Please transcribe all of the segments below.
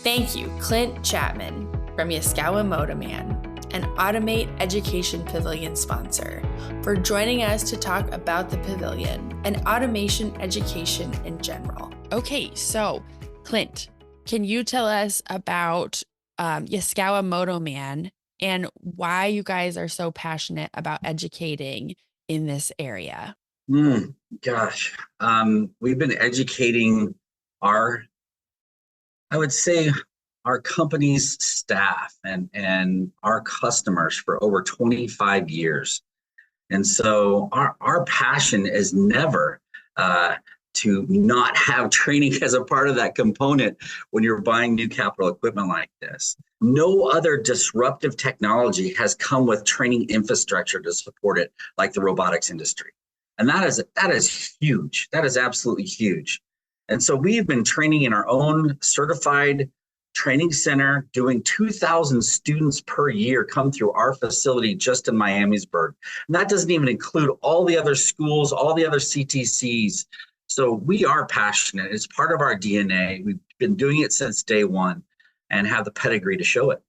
Thank you, Clint Chapman from Yaskawa Motoman, an Automate Education Pavilion sponsor, for joining us to talk about the pavilion and automation education in general. Okay, so Clint, can you tell us about Yaskawa Motoman and why you guys are so passionate about educating in this area? Gosh, we've been educating I would say, our company's staff and our customers for over 25 years. And so our passion is never to not have training as a part of that component when you're buying new capital equipment like this. No other disruptive technology has come with training infrastructure to support it like the robotics industry. And that is huge. That is absolutely huge. And so we've been training in our own certified training center, doing 2,000 students per year come through our facility just in Miamisburg. And that doesn't even include all the other schools, all the other CTCs. So we are passionate. It's part of our DNA. We've been doing it since day one and have the pedigree to show it.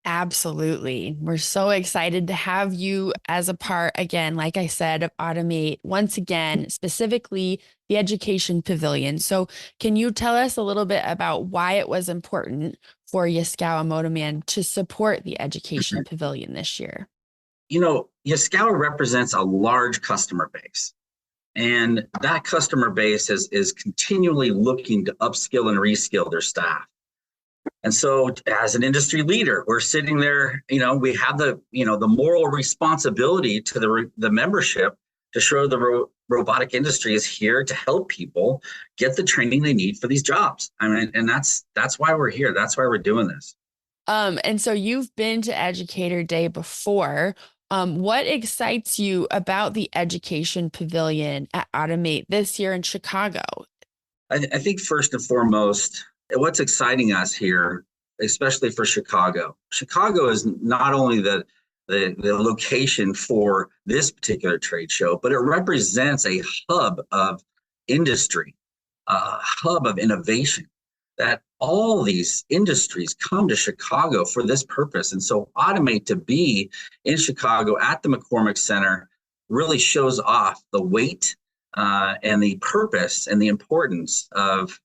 Absolutely. We're so excited to have you as a part, again, like I said, of Automate, once again, specifically the Education Pavilion. So can you tell us a little bit about why it was important for Yaskawa Motoman to support the Education Pavilion this year? You know, Yaskawa represents a large customer base. And that customer base is continually looking to upskill and reskill their staff. And so as an industry leader, we're sitting there, we have the moral responsibility to the membership to show the robotic industry is here to help people get the training they need for these jobs. I mean, and that's why we're here. That's why we're doing this. And so you've been to Educator Day before. What excites you about the Education Pavilion at Automate this year in Chicago? I think first and foremost, what's exciting us here, especially for Chicago. Chicago is not only the location for this particular trade show, but it represents a hub of industry, a hub of innovation, that all these industries come to Chicago for this purpose. And so Automate to be in Chicago at the McCormick Center really shows off the weight and the purpose and the importance of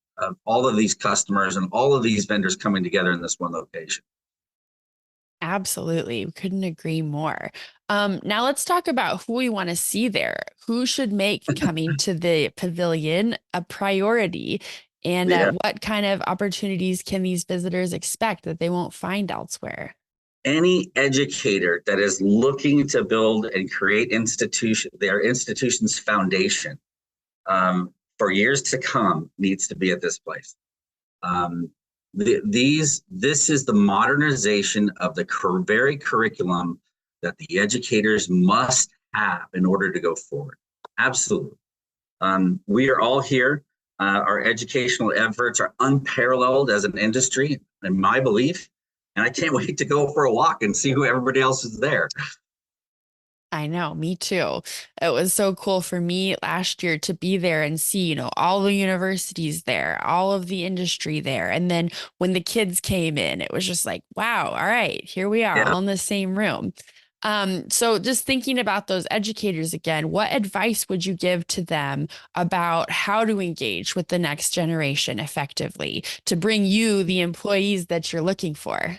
all of these customers and all of these vendors coming together in this one location. Absolutely. Couldn't agree more. Now let's talk about who we want to see there. Who should make coming to the pavilion a priority? And what kind of opportunities can these visitors expect that they won't find elsewhere? Any educator that is looking to build and create their institution's foundation for years to come needs to be at this place. This is the modernization of the very curriculum that the educators must have in order to go forward. Absolutely. We are all here. Our educational efforts are unparalleled as an industry, in my belief, and I can't wait to go for a walk and see who everybody else is there. I know, me too. It was so cool for me last year to be there and see, all the universities there, all of the industry there. And then when the kids came in, it was just like, wow, all right, here we are all in the same room. So just thinking about those educators again, what advice would you give to them about how to engage with the next generation effectively to bring you the employees that you're looking for?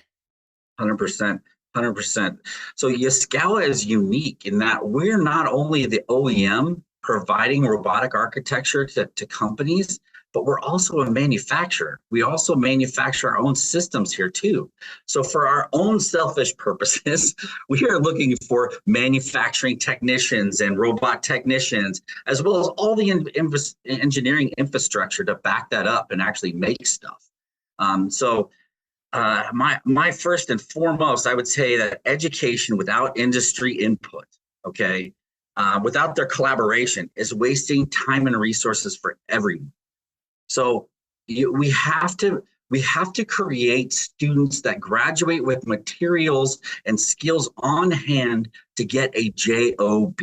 100%. 100%. So Yaskawa is unique in that we're not only the OEM providing robotic architecture to companies, but we're also a manufacturer. We also manufacture our own systems here too. So for our own selfish purposes, we are looking for manufacturing technicians and robot technicians, as well as all the engineering infrastructure to back that up and actually make stuff. My first and foremost, I would say that education without industry input, without their collaboration, is wasting time and resources for everyone. So we have to create students that graduate with materials and skills on hand to get a job,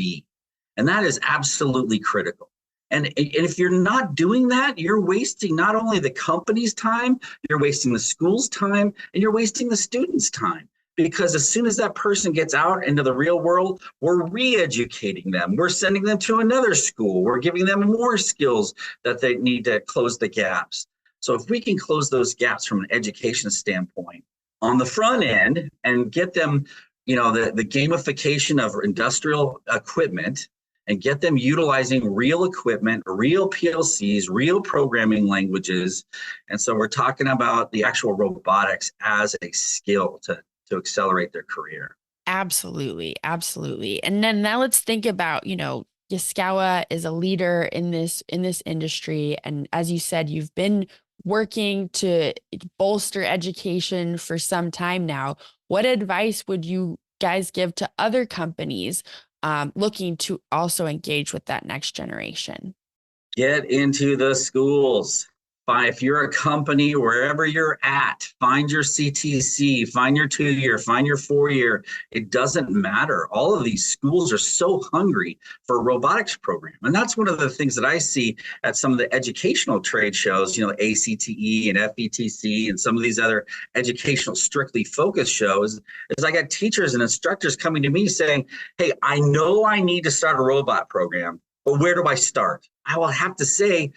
and that is absolutely critical. And if you're not doing that, you're wasting not only the company's time, you're wasting the school's time, and you're wasting the students' time. Because as soon as that person gets out into the real world, we're re-educating them. We're sending them to another school. We're giving them more skills that they need to close the gaps. So if we can close those gaps from an education standpoint on the front end and get them, the gamification of industrial equipment and get them utilizing real equipment, real PLCs, real programming languages. And so we're talking about the actual robotics as a skill to accelerate their career. Absolutely, absolutely. And then now let's think about, Yaskawa is a leader in this industry. And as you said, you've been working to bolster education for some time now. What advice would you guys give to other companies looking to also engage with that next generation? Get into the schools. If you're a company, wherever you're at, find your CTC, find your 2-year, find your 4-year. It doesn't matter. All of these schools are so hungry for a robotics program. And that's one of the things that I see at some of the educational trade shows, ACTE and FETC and some of these other educational strictly focused shows, is I got teachers and instructors coming to me saying, hey, I know I need to start a robot program, but where do I start? I will have to say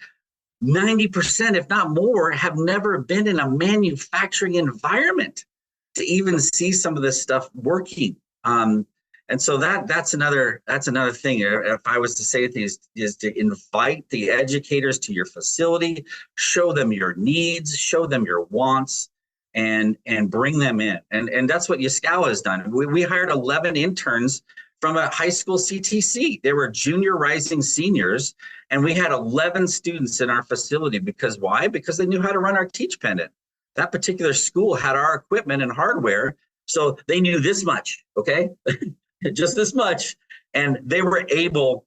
90%, if not more, have never been in a manufacturing environment to even see some of this stuff working. And so that's another thing. If I was to say things, is to invite the educators to your facility, show them your needs, show them your wants, and bring them in. And that's what Yaskawa has done. We hired 11 interns from a high school CTC. They were junior rising seniors, and we had 11 students in our facility. Because why? Because they knew how to run our teach pendant. That particular school had our equipment and hardware, so they knew this much, okay? Just this much. And we were able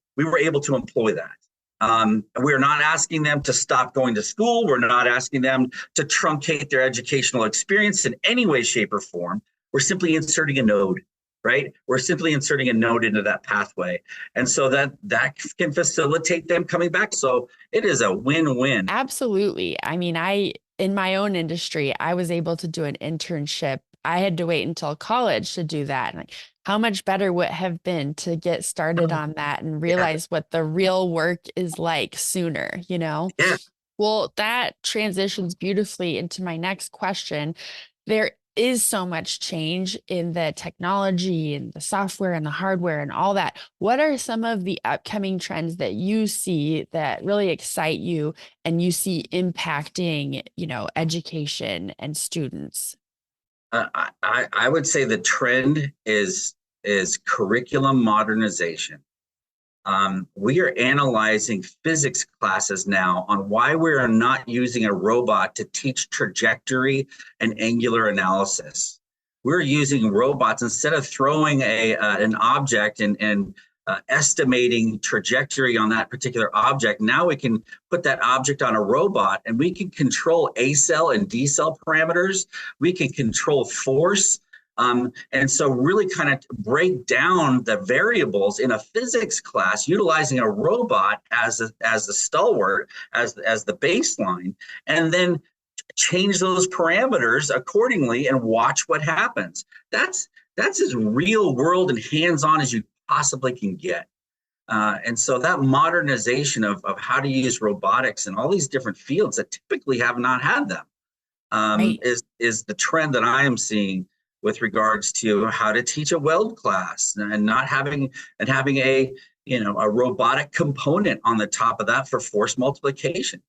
to employ that. We're not asking them to stop going to school. We're not asking them to truncate their educational experience in any way, shape, or form. We're simply inserting a node. Right? We're simply inserting a node into that pathway. And so that can facilitate them coming back. So it is a win-win. Absolutely. I mean, in my own industry, I was able to do an internship. I had to wait until college to do that. And like, how much better would it have been to get started on that and Yeah. realize what the real work is like sooner, Yeah. Well, that transitions beautifully into my next question. There is so much change in the technology and the software and the hardware and all that. What are some of the upcoming trends that you see that really excite you and you see impacting, education and students? I would say the trend is curriculum modernization. We are analyzing physics classes now on why we are not using a robot to teach trajectory and angular analysis. We're using robots instead of throwing an object and estimating trajectory on that particular object. Now we can put that object on a robot and we can control A cell and D cell parameters. We can control force. And so really kind of break down the variables in a physics class utilizing a robot as a stalwart, as the baseline, and then change those parameters accordingly and watch what happens. That's as real world and hands-on as you possibly can get. And so that modernization of how to use robotics in all these different fields that typically have not had them Right. is the trend that I am seeing with regards to how to teach a weld class and not having a robotic component on the top of that for force multiplication.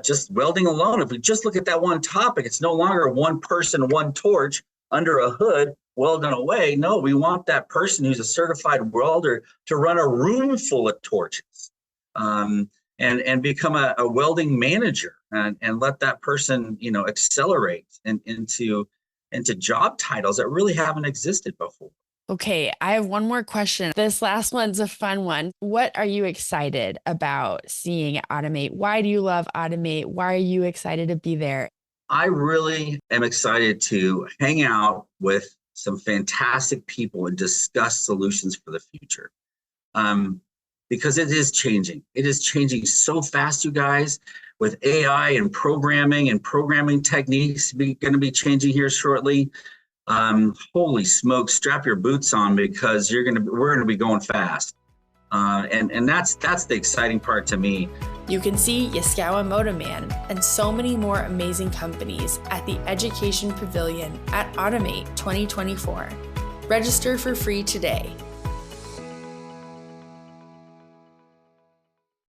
Just welding alone, if we just look at that one topic, it's no longer one person, one torch under a hood welding away. No, we want that person who's a certified welder to run a room full of torches and become a welding manager and let that person accelerate into job titles that really haven't existed before. Okay, I have one more question. This last one's a fun one. What are you excited about seeing at Automate? Why do you love Automate? Why are you excited to be there? I really am excited to hang out with some fantastic people and discuss solutions for the future. because it is changing. It is changing so fast, you guys, with AI and programming techniques going to be changing here shortly. Holy smoke, strap your boots on because we're going to be going fast. And that's the exciting part to me. You can see Yaskawa Motoman and so many more amazing companies at the Education Pavilion at Automate 2024. Register for free today